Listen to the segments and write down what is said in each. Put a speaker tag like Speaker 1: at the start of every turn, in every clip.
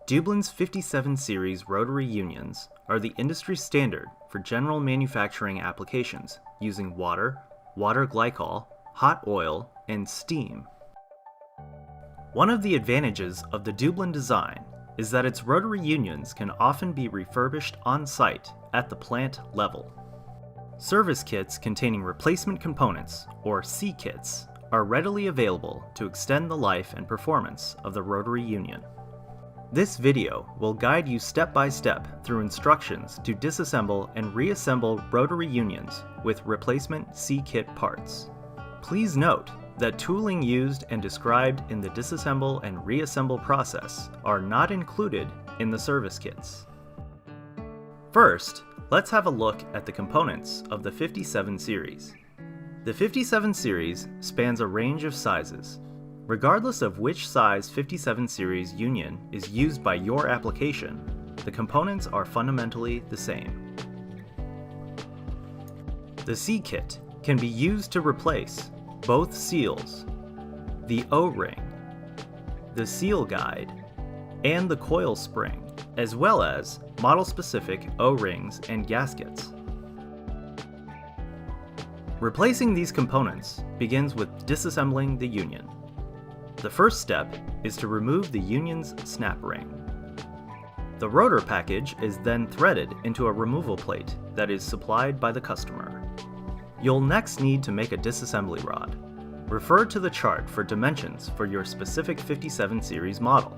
Speaker 1: Deublin's 57 series rotary unions are the industry standard for general manufacturing applications using water, water glycol, hot oil, and steam. One of the advantages of the Deublin design is that its rotary unions can often be refurbished on-site at the plant level. Service kits containing replacement components, or C-kits, are readily available to extend the life and performance of the rotary union. This video will guide you step by step through instructions to disassemble and reassemble rotary unions with replacement C-kit parts. Please note that tooling used and described in the disassemble and reassemble process are not included in the service kits. First, let's have a look at the components of the 57 series. The 57 series spans a range of sizes. Regardless of which size 57 series union is used by your application, the components are fundamentally the same. The C-kit can be used to replace both seals, the O-ring, the seal guide, and the coil spring, as well as model-specific O-rings and gaskets. Replacing these components begins with disassembling the union. The first step is to remove the union's snap ring. The rotor package is then threaded into a removal plate that is supplied by the customer. You'll next need to make a disassembly rod. Refer to the chart for dimensions for your specific 57 series model.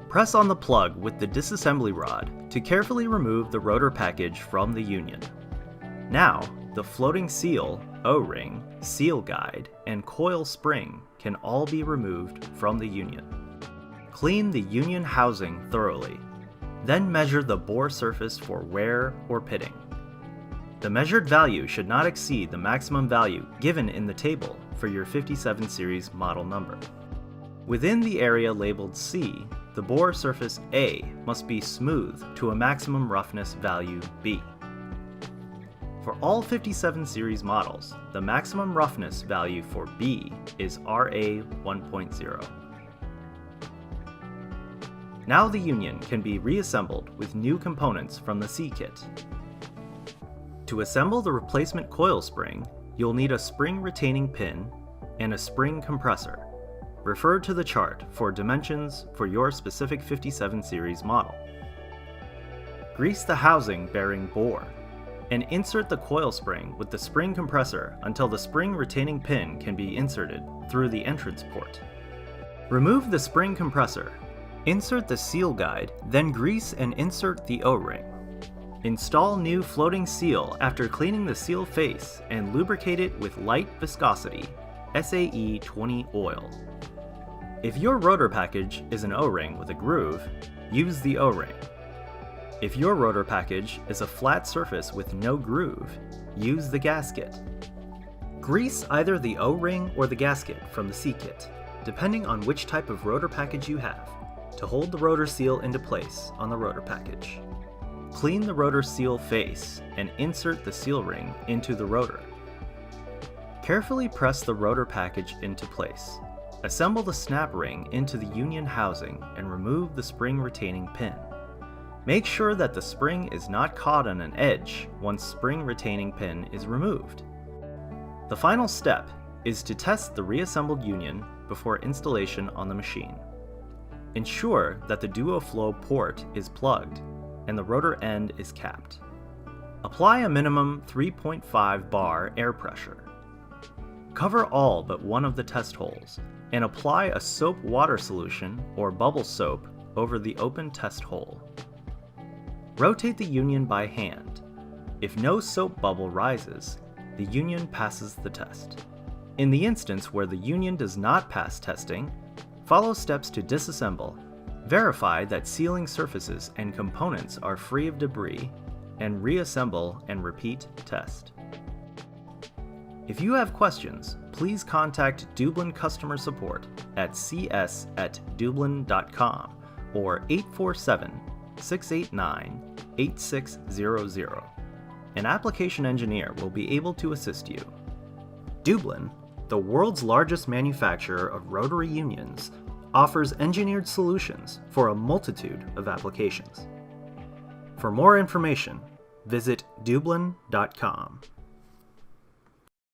Speaker 1: Press on the plug with the disassembly rod to carefully remove the rotor package from the union. Now, the floating seal, O-ring, seal guide, and coil spring can all be removed from the union. Clean the union housing thoroughly, then measure the bore surface for wear or pitting. The measured value should not exceed the maximum value given in the table for your 57 series model number. Within the area labeled C, the bore surface A must be smooth to a maximum roughness value B. For all 57 series models, the maximum roughness value for B is RA 1.0. Now the union can be reassembled with new components from the C-kit. To assemble the replacement coil spring, you'll need a spring retaining pin and a spring compressor. Refer to the chart for dimensions for your specific 57 series model. Grease the housing bearing bore and insert the coil spring with the spring compressor until the spring retaining pin can be inserted through the entrance port. Remove the spring compressor, insert the seal guide, then grease and insert the O-ring. Install new floating seal after cleaning the seal face and lubricate it with light viscosity SAE 20 oil. If your rotor package is an O-ring with a groove, use the O-ring. If your rotor package is a flat surface with no groove, use the gasket. Grease either the O-ring or the gasket from the C-kit, depending on which type of rotor package you have, to hold the rotor seal into place on the rotor package. Clean the rotor seal face and insert the seal ring into the rotor. Carefully press the rotor package into place. Assemble the snap ring into the union housing and remove the spring retaining pin. Make sure that the spring is not caught on an edge once spring retaining pin is removed. The final step is to test the reassembled union before installation on the machine. Ensure that the DuoFlow port is plugged and the rotor end is capped. Apply a minimum 3.5 bar air pressure. Cover all but one of the test holes and apply a soap water solution or bubble soap over the open test hole. Rotate the union by hand. If no soap bubble rises, the union passes the test. In the instance where the union does not pass testing, follow steps to disassemble, verify that sealing surfaces and components are free of debris, and reassemble and repeat test. If you have questions, please contact Deublin customer support at cs@deublin.com or 847-689-8600. An application engineer will be able to assist you. Deublin, the world's largest manufacturer of rotary unions, offers engineered solutions for a multitude of applications. For more information, visit Deublin.com.